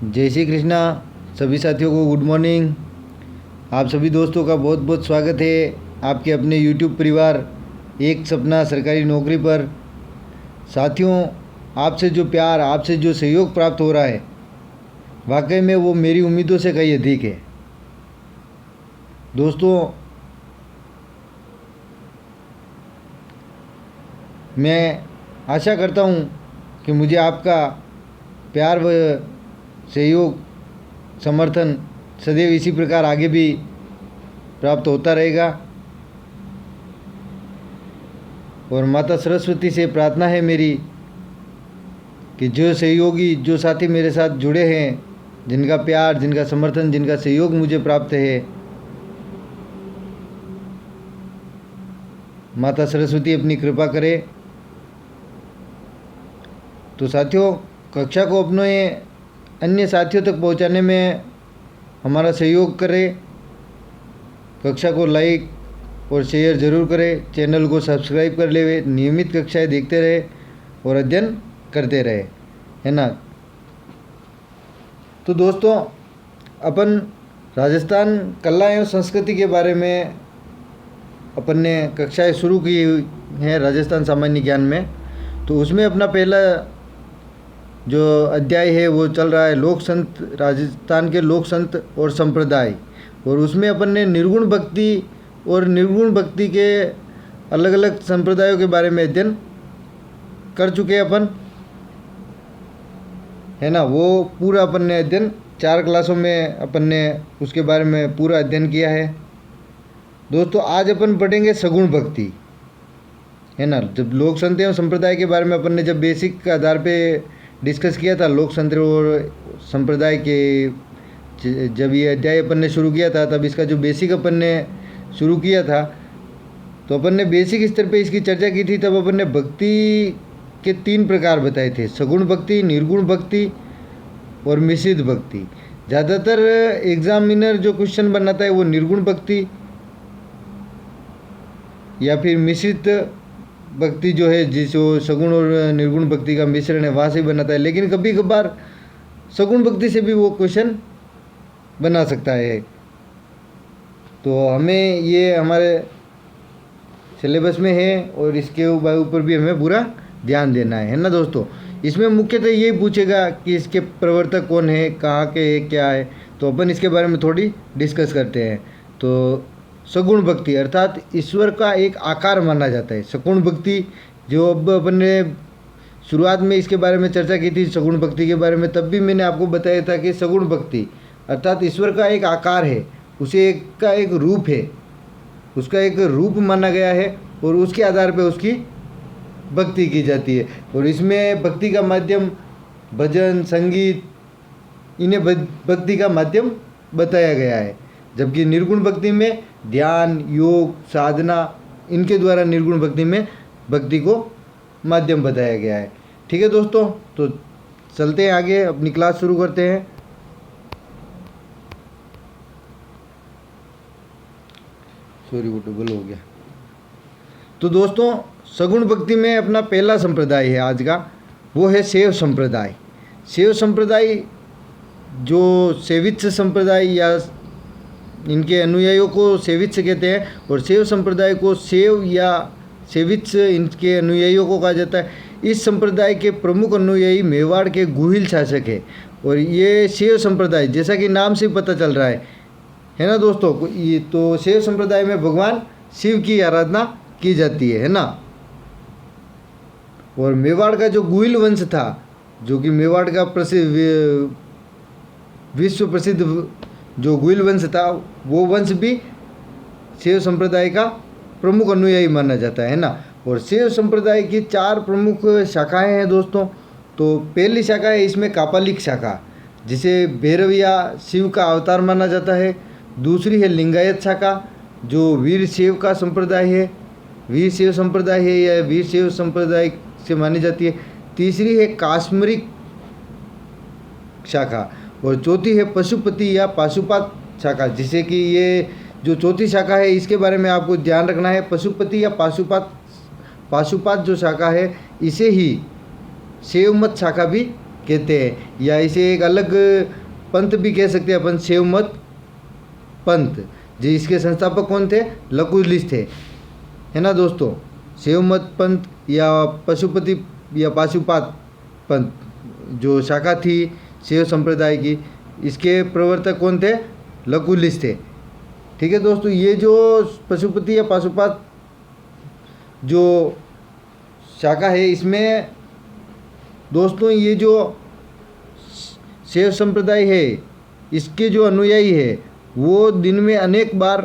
जय श्री कृष्णा। सभी साथियों को गुड मॉर्निंग। आप सभी दोस्तों का बहुत बहुत स्वागत है आपके अपने यूट्यूब परिवार एक सपना सरकारी नौकरी पर। साथियों, आपसे जो प्यार, आपसे जो सहयोग प्राप्त हो रहा है, वाकई में वो मेरी उम्मीदों से कहीं अधिक है। दोस्तों, मैं आशा करता हूँ कि मुझे आपका प्यार व सहयोग, समर्थन सदैव इसी प्रकार आगे भी प्राप्त होता रहेगा। और माता सरस्वती से प्रार्थना है मेरी कि जो सहयोगी, जो साथी मेरे साथ जुड़े हैं, जिनका प्यार, जिनका समर्थन, जिनका सहयोग मुझे प्राप्त है, माता सरस्वती अपनी कृपा करे। तो साथियों, कक्षा को अपने अन्य साथियों तक पहुंचाने में हमारा सहयोग करें। कक्षा को लाइक और शेयर ज़रूर करें। चैनल को सब्सक्राइब कर ले, नियमित कक्षाएं देखते रहे और अध्ययन करते रहे, है ना। तो दोस्तों, अपन राजस्थान कला एवं संस्कृति के बारे में अपन ने कक्षाएं शुरू की हुई हैं राजस्थान सामान्य ज्ञान में। तो उसमें अपना पहला जो अध्याय है वो चल रहा है लोक संत, राजस्थान के लोक संत और संप्रदाय। और उसमें अपन ने निर्गुण भक्ति और निर्गुण भक्ति के अलग अलग संप्रदायों के बारे में अध्ययन कर चुके हैं अपन, है ना। वो पूरा अपन ने अध्ययन 4 क्लासों में अपन ने उसके बारे में पूरा अध्ययन किया है। दोस्तों, आज अपन पढ़ेंगे सगुण भक्ति, है ना। जब लोक संत एवं संप्रदाय के बारे में अपन ने जब बेसिक के आधार पे डिस्कस किया था, लोक संत और संप्रदाय के, जब ये अध्याय अपन ने शुरू किया था तब इसका जो बेसिक अपन ने शुरू किया था, तो अपन ने बेसिक स्तर पे इसकी चर्चा की थी। तब अपन ने भक्ति के 3 प्रकार बताए थे, सगुण भक्ति, निर्गुण भक्ति और मिश्रित भक्ति। ज़्यादातर एग्जामिनर जो क्वेश्चन बनाता है वो निर्गुण भक्ति या फिर मिश्रित भक्ति जो है, जिसको सगुण और निर्गुण भक्ति का मिश्रण है, वहाँ से बनाता है। लेकिन कभी कभार सगुण भक्ति से भी वो क्वेश्चन बना सकता है। तो हमें ये हमारे सिलेबस में है और इसके ऊपर भी हमें पूरा ध्यान देना है ना दोस्तों। इसमें मुख्यतः यही पूछेगा कि इसके प्रवर्तक कौन है, कहाँ के है, क्या है। तो अपन इसके बारे में थोड़ी डिस्कस करते हैं। तो सगुण भक्ति अर्थात ईश्वर का एक आकार माना जाता है। सगुण भक्ति जो अब अपन ने शुरुआत में इसके बारे में चर्चा की थी, सगुण भक्ति के बारे में, तब भी मैंने आपको बताया था कि सगुण भक्ति अर्थात ईश्वर का एक आकार है, उसे एक रूप है, उसका एक रूप माना गया है और उसके आधार पर उसकी भक्ति की जाती है। और इसमें भक्ति का माध्यम भजन, संगीत, इन्हें भक्ति का माध्यम बताया गया है। जबकि निर्गुण भक्ति में ध्यान, योग, साधना, इनके द्वारा निर्गुण भक्ति में भक्ति को माध्यम बताया गया है। ठीक है दोस्तों, तो चलते हैं आगे, अपनी क्लास शुरू करते हैं। सॉरी, वो डबल हो गया। तो दोस्तों, सगुण भक्ति में अपना पहला संप्रदाय है आज का, वो है शैव संप्रदाय। शैव संप्रदाय जो शैवित्स संप्रदाय या इनके अनुयायियों को शैवित्स कहते हैं, और शैव संप्रदाय को शैव या शैवित्स इनके अनुयायियों को कहा जाता है। इस संप्रदाय के प्रमुख अनुयायी मेवाड़ के गुहिल शासक है। और ये शैव संप्रदाय, जैसा कि नाम से पता चल रहा है ना दोस्तों, ये तो शैव संप्रदाय में भगवान शिव की आराधना की जाती है ना। और मेवाड़ का जो गुहिल वंश था, जो कि मेवाड़ का प्रसिद्ध, विश्व प्रसिद्ध जो गुहिल वंश था, वो वंश भी शैव संप्रदाय का प्रमुख अनुयायी माना जाता है ना। और शैव संप्रदाय की 4 प्रमुख शाखाएं हैं दोस्तों। तो पहली शाखा है इसमें कापालिक शाखा, जिसे भैरव या शिव का अवतार माना जाता है। दूसरी है लिंगायत शाखा, जो वीर शैव का संप्रदाय है, वीर शैव संप्रदाय है या वीर शैव संप्रदाय से मानी जाती है। तीसरी है काश्मीरिक शाखा और चौथी है पशुपति या पाशुपात शाखा, जिसे कि ये जो चौथी शाखा है इसके बारे में आपको ध्यान रखना है। पशुपति या पाशुपात जो शाखा है, इसे ही शैव मत शाखा भी कहते हैं, या इसे एक अलग पंथ भी कह सकते हैं अपन, शैव मत पंथ। जी इसके संस्थापक कौन थे? लकुलिश थे, है ना दोस्तों। शैव मत पंथ या पशुपति या पाशुपात पंथ जो शाखा थी शैव संप्रदाय की, इसके प्रवर्तक कौन थे? लकुलिश थे। ठीक है दोस्तों, ये जो पशुपति या पाशुपात जो शाखा है, इसमें दोस्तों ये जो शैव संप्रदाय है, इसके जो अनुयायी है वो दिन में अनेक बार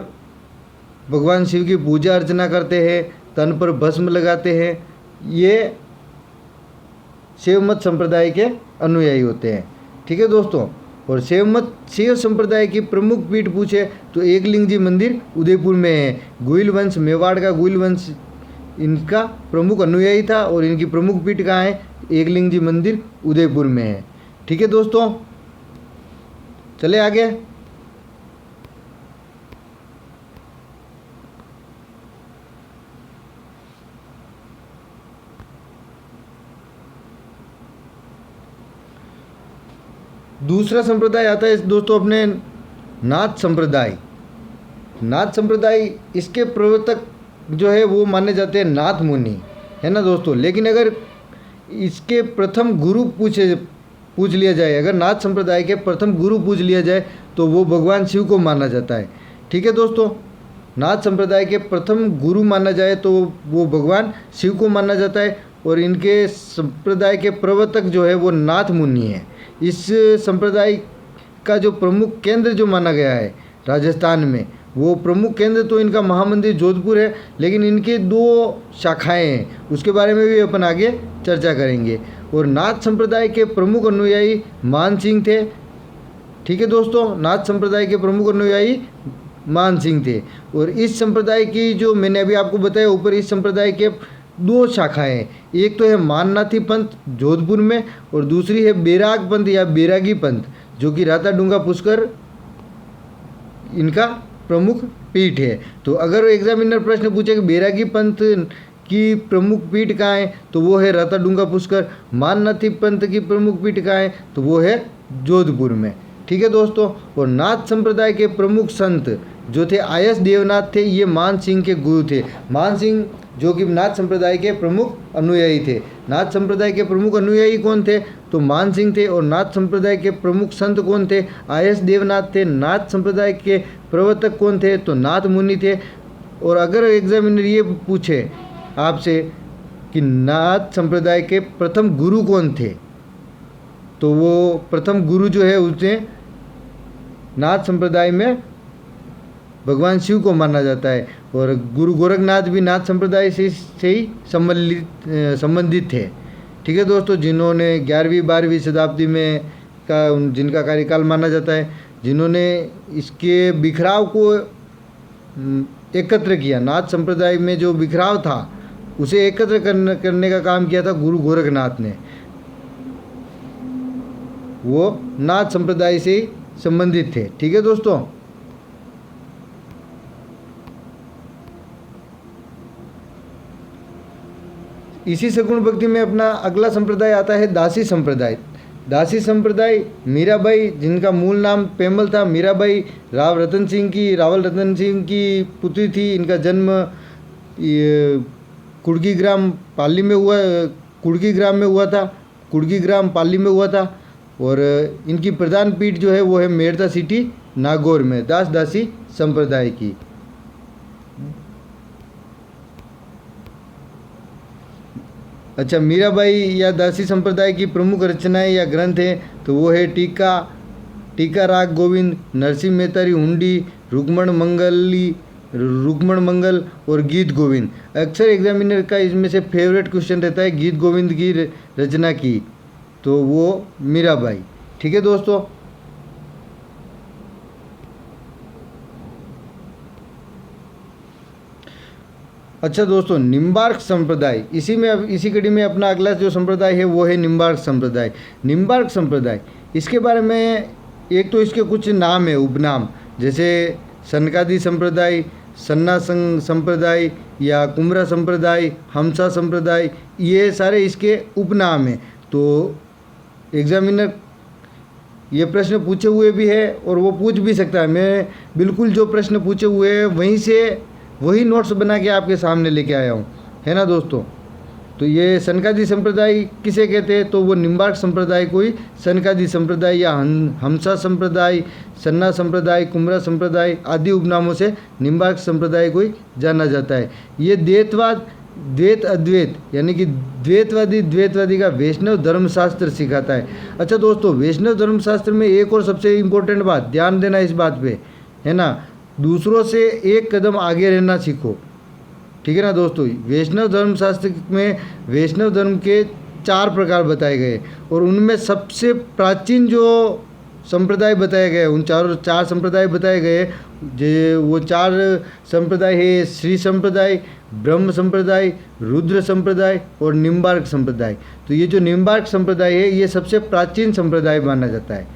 भगवान शिव की पूजा अर्चना करते हैं, तन पर भस्म लगाते हैं। ये शैव मत संप्रदाय के अनुयायी होते हैं। ठीक है दोस्तों, और शैव संप्रदाय की प्रमुख पीठ पूछे तो एकलिंग जी मंदिर उदयपुर में है। गुइल वंश, मेवाड़ का गुइल वंश इनका प्रमुख अनुयायी था, और इनकी प्रमुख पीठ कहाँ है? एकलिंग जी मंदिर उदयपुर में है। ठीक है दोस्तों, चले आगे। दूसरा संप्रदाय आता है दोस्तों अपने नाथ संप्रदाय। नाथ संप्रदाय, इसके प्रवर्तक जो है वो माने जाते हैं नाथ मुनि, है ना दोस्तों। लेकिन अगर इसके प्रथम गुरु पूछ लिया जाए, अगर नाथ संप्रदाय के प्रथम गुरु पूछ लिया जाए तो वो भगवान शिव को माना जाता है। ठीक है दोस्तों, नाथ संप्रदाय के प्रथम गुरु माना जाए तो वो भगवान शिव को माना जाता है, और इनके संप्रदाय के प्रवर्तक जो है वो नाथ मुनि है। इस संप्रदाय का जो प्रमुख केंद्र जो माना गया है राजस्थान में, वो प्रमुख केंद्र तो इनका महामंदिर जोधपुर है, लेकिन इनके 2 शाखाएं हैं, उसके बारे में भी अपन आगे चर्चा करेंगे। और नाथ संप्रदाय के प्रमुख अनुयायी मान सिंह थे। ठीक है दोस्तों, नाथ संप्रदाय के प्रमुख अनुयायी मान सिंह थे। और इस संप्रदाय की जो मैंने अभी आपको बताया ऊपर, इस संप्रदाय के 2 शाखाएं, एक तो है माननाथी पंथ जोधपुर में, और दूसरी है बैराग पंथ या बैरागी पंथ, जो कि राता डूंगा पुष्कर इनका प्रमुख पीठ है। तो अगर एग्जामिनर प्रश्न पूछे कि बैरागी पंथ की प्रमुख पीठ कहाँ है, तो वो है राता डूंगा पुष्कर। माननाथी पंथ की प्रमुख पीठ कहाँ है, तो वो है जोधपुर में। ठीक है दोस्तों, और नाथ संप्रदाय के प्रमुख संत जो थे आयस देवनाथ थे, ये मान सिंह के गुरु थे। मान सिंह जो कि नाथ संप्रदाय के प्रमुख अनुयायी थे। नाथ संप्रदाय के प्रमुख अनुयायी कौन थे, तो मान सिंह थे। और नाथ संप्रदाय के प्रमुख संत कौन थे, आयस देवनाथ थे। नाथ संप्रदाय के प्रवर्तक कौन थे, तो नाथ मुनि थे। और अगर एग्जामिनर ये पूछे आपसे कि नाथ संप्रदाय के प्रथम गुरु कौन थे, तो वो प्रथम गुरु जो है उसे नाथ संप्रदाय में भगवान शिव को माना जाता है। और गुरु गोरखनाथ भी नाथ संप्रदाय से ही संबंधित थे। ठीक है दोस्तों, जिन्होंने 11वीं 12वीं शताब्दी में जिनका कार्यकाल माना जाता है, जिन्होंने इसके बिखराव को एकत्र किया, नाथ संप्रदाय में जो बिखराव था उसे एकत्र करने का काम किया था गुरु गोरखनाथ ने। वो नाथ संप्रदाय से ही संबंधित थे। ठीक है दोस्तों, इसी सगुण भक्ति में अपना अगला संप्रदाय आता है दासी संप्रदाय। दासी संप्रदाय मीराबाई, जिनका मूल नाम पेमल था, मीराबाई रावल रतन सिंह की पुत्री थी। इनका जन्म कुड़की ग्राम पाली में हुआ था। और इनकी प्रधान पीठ जो है वो है मेड़ता सिटी नागौर में, दासी संप्रदाय की। अच्छा, मीराबाई या दासी संप्रदाय की प्रमुख रचनाएं या ग्रंथ हैं, तो वो है टीका राग गोविंद, नरसिंह मेहतारी हुंडी, रुक्मण मंगल और गीत गोविंद। अक्सर एग्जामिनर का इसमें से फेवरेट क्वेश्चन रहता है गीत गोविंद की रचना की, तो वो मीराबाई। ठीक है दोस्तों, अच्छा दोस्तों, निम्बार्क संप्रदाय, इसी कड़ी में अपना अगला जो संप्रदाय है वो है निम्बार्क संप्रदाय। निम्बार्क संप्रदाय, इसके बारे में एक तो इसके कुछ नाम है, उपनाम, जैसे सनकादि संप्रदाय, सन्ना संप्रदाय या कुमरा संप्रदाय, हमसा संप्रदाय, ये सारे इसके उपनाम हैं। तो एग्जामिनर ये प्रश्न पूछे हुए भी है और वो पूछ भी सकता है। मैं बिल्कुल जो प्रश्न पूछे हुए हैं वहीं से वही नोट्स बना के आपके सामने लेके आया हूँ, है ना दोस्तों। तो ये सनकादि संप्रदाय किसे कहते हैं, तो वो निम्बार्क संप्रदाय को ही सनकादि संप्रदाय या हमसा संप्रदाय, सन्ना संप्रदाय, कुमरा संप्रदाय आदि उपनामों से निम्बार्क संप्रदाय को ही जाना जाता है। ये द्वैतवाद, द्वैत अद्वैत यानी कि द्वैतवादी का वैष्णव धर्मशास्त्र सिखाता है। अच्छा दोस्तों, वैष्णव धर्मशास्त्र में एक और सबसे इम्पोर्टेंट बात, ध्यान देना इस बात पे, है ना, दूसरों से एक कदम आगे रहना सीखो, ठीक है ना दोस्तों। वैष्णव धर्मशास्त्र में वैष्णव धर्म के 4 प्रकार बताए गए और उनमें सबसे प्राचीन जो संप्रदाय बताए गए, उन चार संप्रदाय बताए गए, जो वो 4 संप्रदाय है श्री संप्रदाय, ब्रह्म संप्रदाय, रुद्र संप्रदाय और निम्बार्क संप्रदाय। तो ये जो निम्बार्क संप्रदाय है ये सबसे प्राचीन संप्रदाय माना जाता है।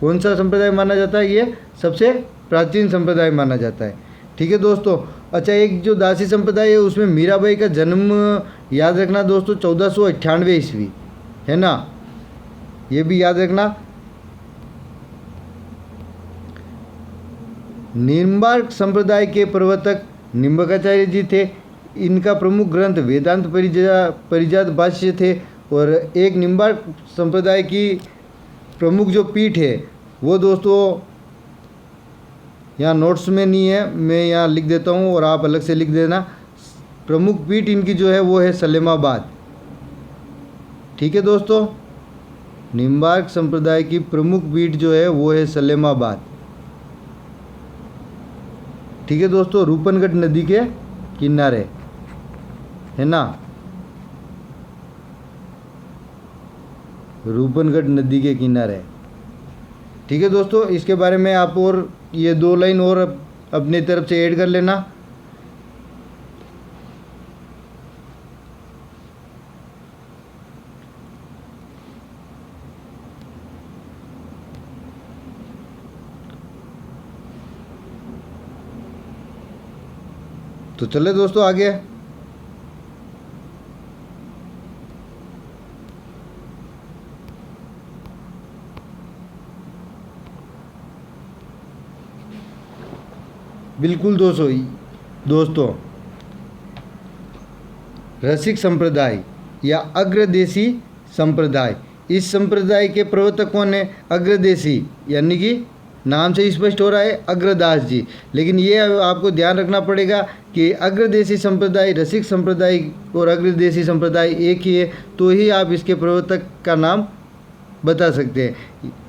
कौन सा संप्रदाय माना जाता है, ये सबसे प्राचीन संप्रदाय माना जाता है, ठीक है दोस्तों। अच्छा, एक जो दासी संप्रदाय है उसमें मीराबाई का जन्म याद रखना दोस्तों 1498 ईस्वी, है ना, ये भी याद रखना। निम्बार्क संप्रदाय के प्रवर्तक निम्बकाचार्य जी थे। इनका प्रमुख ग्रंथ वेदांत परिजात भाष्य थे और एक निम्बार्क संप्रदाय की प्रमुख जो पीठ है वो दोस्तों यहाँ नोट्स में नहीं है, मैं यहाँ लिख देता हूँ और आप अलग से लिख देना। प्रमुख पीठ इनकी जो है वो है सलेमाबाद, ठीक है दोस्तों। निम्बार्क संप्रदाय की प्रमुख पीठ जो है वो है सलेमाबाद, ठीक है दोस्तों, रूपनगढ़ नदी के किनारे, है ना, रूपनगढ़ नदी के किनारे, ठीक है दोस्तों। इसके बारे में आप और ये 2 लाइन और अपनी तरफ से ऐड कर लेना। तो चले दोस्तों आगे। बिल्कुल दोस्तों रसिक संप्रदाय या अग्रदेशी संप्रदाय, इस संप्रदाय के प्रवर्तक कौन है, अग्रदेशी, यानी कि नाम से स्पष्ट हो रहा है अग्रदास जी। लेकिन ये आपको ध्यान रखना पड़ेगा कि अग्रदेशी संप्रदाय, रसिक संप्रदाय और अग्रदेशी संप्रदाय एक ही है, तो ही आप इसके प्रवर्तक का नाम बता सकते हैं।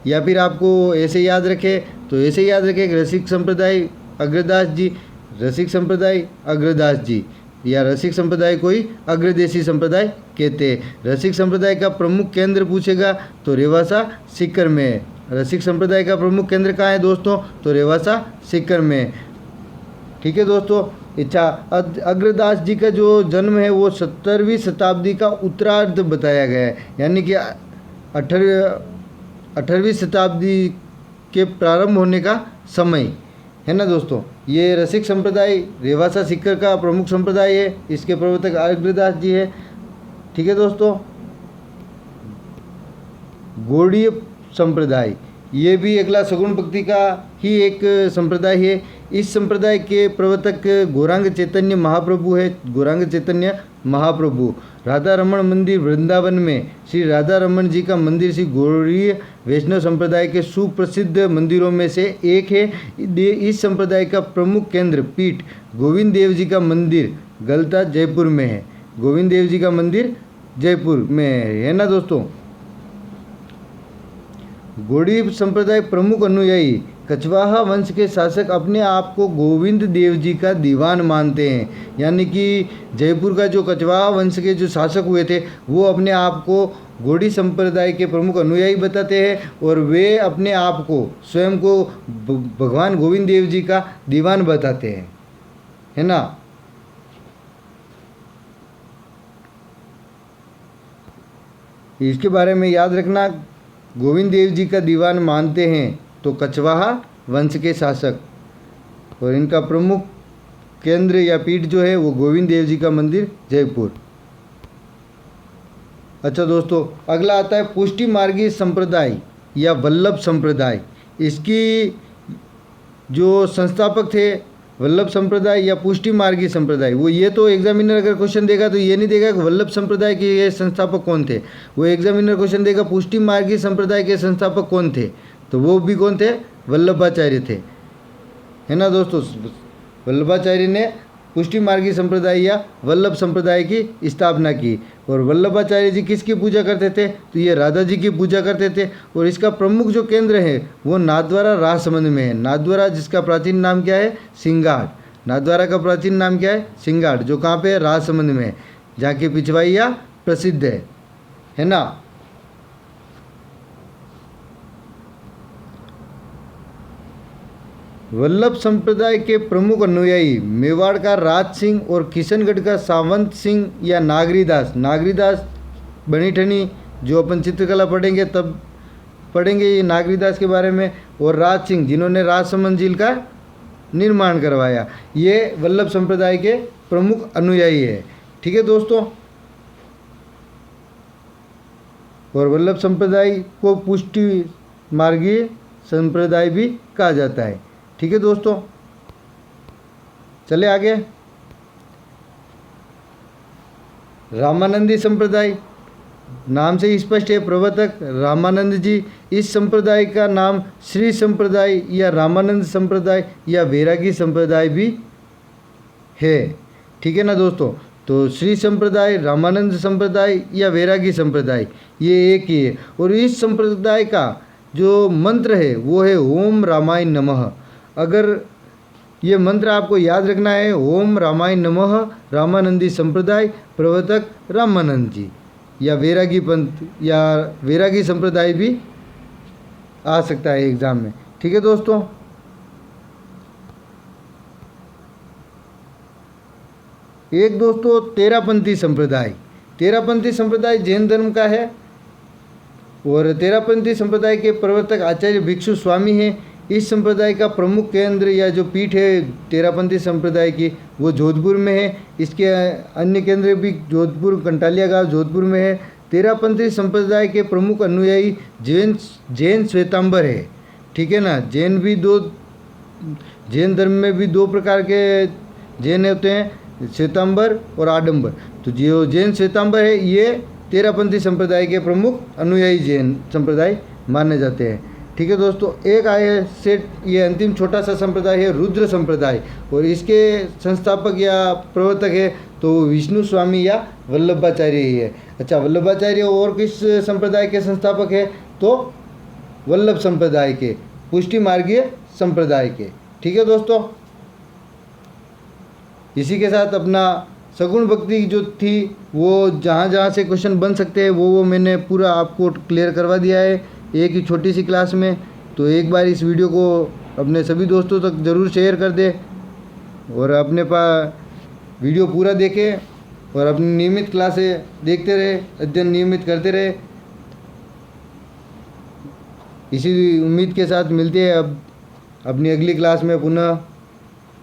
या फिर आपको ऐसे याद रखे तो ऐसे याद रखें कि रसिक संप्रदाय अग्रदास जी, रसिक संप्रदाय अग्रदास जी, या रसिक संप्रदाय को ही अग्रदेशी संप्रदाय कहते हैं। रसिक संप्रदाय का प्रमुख केंद्र पूछेगा तो रेवासा सीकर में है। रसिक संप्रदाय का प्रमुख केंद्र कहाँ है दोस्तों, तो रेवासा सीकर में है, ठीक है दोस्तों। अच्छा, अग्रदास जी का जो जन्म है वो 17वीं शताब्दी का उत्तरार्ध बताया गया है, यानी कि 18वीं शताब्दी के प्रारंभ होने का समय, है ना दोस्तों। ये रसिक संप्रदाय रेवासा सीकर का प्रमुख संप्रदाय है, इसके प्रवर्तक अग्रदास जी है, ठीक है दोस्तों। गौड़ीय संप्रदाय, ये भी अगला सगुण भक्ति का ही एक संप्रदाय है। इस संप्रदाय के प्रवर्तक गौरांग चैतन्य महाप्रभु है। गौरांग चैतन्य महाप्रभु, राधा रमण मंदिर वृंदावन में श्री राधा रमण जी का मंदिर श्री गौड़ीय वैष्णव संप्रदाय के सुप्रसिद्ध मंदिरों में से एक है। इस संप्रदाय का प्रमुख केंद्र पीठ गोविंद देव जी का मंदिर गलता जयपुर में है। गोविंद देव जी का मंदिर जयपुर में है ना दोस्तों। गौड़ीय संप्रदाय प्रमुख अनुयायी कछवाहा वंश के शासक अपने आप को गोविंद देव जी का दीवान मानते हैं, यानी कि जयपुर का जो कछवाहा वंश के जो शासक हुए थे वो अपने आप को गौड़ी संप्रदाय के प्रमुख अनुयायी बताते हैं और वे अपने आप को स्वयं को भगवान गोविंद देव जी का दीवान बताते हैं, है ना। इसके बारे में याद रखना, गोविंद देव जी का दीवान मानते हैं तो कछवाहा वंश के शासक, और इनका प्रमुख केंद्र या पीठ जो है वो गोविंद देव जी का मंदिर जयपुर। अच्छा दोस्तों, अगला आता है पुष्टि मार्गी संप्रदाय या वल्लभ संप्रदाय। इसकी जो संस्थापक थे वल्लभ संप्रदाय या पुष्टि मार्गी संप्रदाय, वो ये तो एग्जामिनर अगर क्वेश्चन देगा तो ये नहीं देगा कि वल्लभ संप्रदाय के ये संस्थापक कौन थे, वो एग्जामिनर क्वेश्चन देगा पुष्टि मार्गी संप्रदाय के संस्थापक कौन थे, तो वो भी कौन थे, वल्लभाचार्य थे, है ना दोस्तों। वल्लभाचार्य ने पुष्टि मार्गी संप्रदाय या वल्लभ संप्रदाय की स्थापना की। और वल्लभाचार्य जी किसकी पूजा करते थे, तो ये राधा जी की पूजा करते थे। और इसका प्रमुख जो केंद्र है वो नाथद्वारा राजसमंद में है। नाथद्वारा जिसका प्राचीन नाम क्या है, सिंगाट। नाथद्वारा का प्राचीन नाम क्या है, सिंगाट, जो कहाँ पे है, राजसमंद में है, जहाँ की पिछवाइया प्रसिद्ध है ना। वल्लभ संप्रदाय के प्रमुख अनुयायी मेवाड़ का राज सिंह और किशनगढ़ का सावंत सिंह या नागरीदास। नागरीदास बनी ठनी जो अपन चित्रकला पढ़ेंगे तब पढ़ेंगे ये नागरीदास के बारे में। और राज सिंह जिन्होंने राजसमंद झील का निर्माण करवाया, ये वल्लभ संप्रदाय के प्रमुख अनुयायी है। ठीक है दोस्तों, और वल्लभ संप्रदाय को पुष्टि मार्गीय संप्रदाय भी कहा जाता है। ठीक है दोस्तों, चले आगे। रामानंदी संप्रदाय, नाम से ही स्पष्ट है, प्रवर्तक रामानंद जी। इस संप्रदाय का नाम श्री संप्रदाय या रामानंद संप्रदाय या वैरागी संप्रदाय भी है। ठीक है ना दोस्तों, तो श्री संप्रदाय, रामानंद संप्रदाय या वैरागी संप्रदाय ये एक ही है। और इस संप्रदाय का जो मंत्र है वो है ओम रामाय नमः। अगर ये मंत्र आपको याद रखना है, ओम रामाय नमः, रामानंदी संप्रदाय, प्रवर्तक रामानंद जी, या वैरागी पंथ या वैरागी संप्रदाय भी आ सकता है एग्जाम में। ठीक है दोस्तों, एक दोस्तों तेरापंथी संप्रदाय। तेरापंथी संप्रदाय जैन धर्म का है और तेरापंथी संप्रदाय के प्रवर्तक आचार्य भिक्षु स्वामी हैं। इस संप्रदाय का प्रमुख केंद्र या जो पीठ है तेरापंथी संप्रदाय की वो जोधपुर में है। इसके अन्य केंद्र भी जोधपुर, कंटालिया गांव जोधपुर में है। तेरापंथी संप्रदाय के प्रमुख अनुयायी जैन श्वेतांबर है। ठीक है ना, जैन धर्म में भी दो प्रकार के जैन होते हैं, श्वेतांबर और आडंबर। तो जो जैन श्वेतांबर है ये तेरापंथी संप्रदाय के प्रमुख अनुयायी जैन संप्रदाय माने जाते हैं। ठीक है दोस्तों, एक आए सेट, ये अंतिम छोटा सा संप्रदाय है रुद्र संप्रदाय, और इसके संस्थापक या प्रवर्तक है तो विष्णु स्वामी या वल्लभाचार्य ही है। अच्छा, वल्लभाचार्य और किस संप्रदाय के संस्थापक है, तो वल्लभ संप्रदाय के, पुष्टि मार्गीय संप्रदाय के। ठीक है दोस्तों, इसी के साथ अपना सगुण भक्ति जो थी वो जहाँ जहाँ से क्वेश्चन बन सकते हैं वो मैंने पूरा आपको क्लियर करवा दिया है एक ही छोटी सी क्लास में। तो एक बार इस वीडियो को अपने सभी दोस्तों तक ज़रूर शेयर कर दे और अपने पास वीडियो पूरा देखें और अपनी नियमित क्लासें देखते रहे, अध्ययन नियमित करते रहे। इसी उम्मीद के साथ मिलते हैं अब अपनी अगली क्लास में पुनः।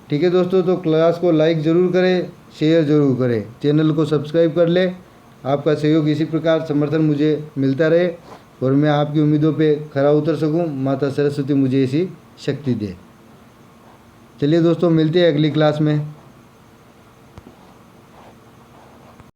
ठीक है दोस्तों, तो क्लास को लाइक ज़रूर करें, शेयर ज़रूर करें, चैनल को सब्सक्राइब कर लें। आपका सहयोग इसी प्रकार समर्थन मुझे मिलता रहे और मैं आपकी उम्मीदों पे खरा उतर सकूं। माता सरस्वती मुझे ऐसी शक्ति दे। चलिए दोस्तों, मिलते हैं अगली क्लास में।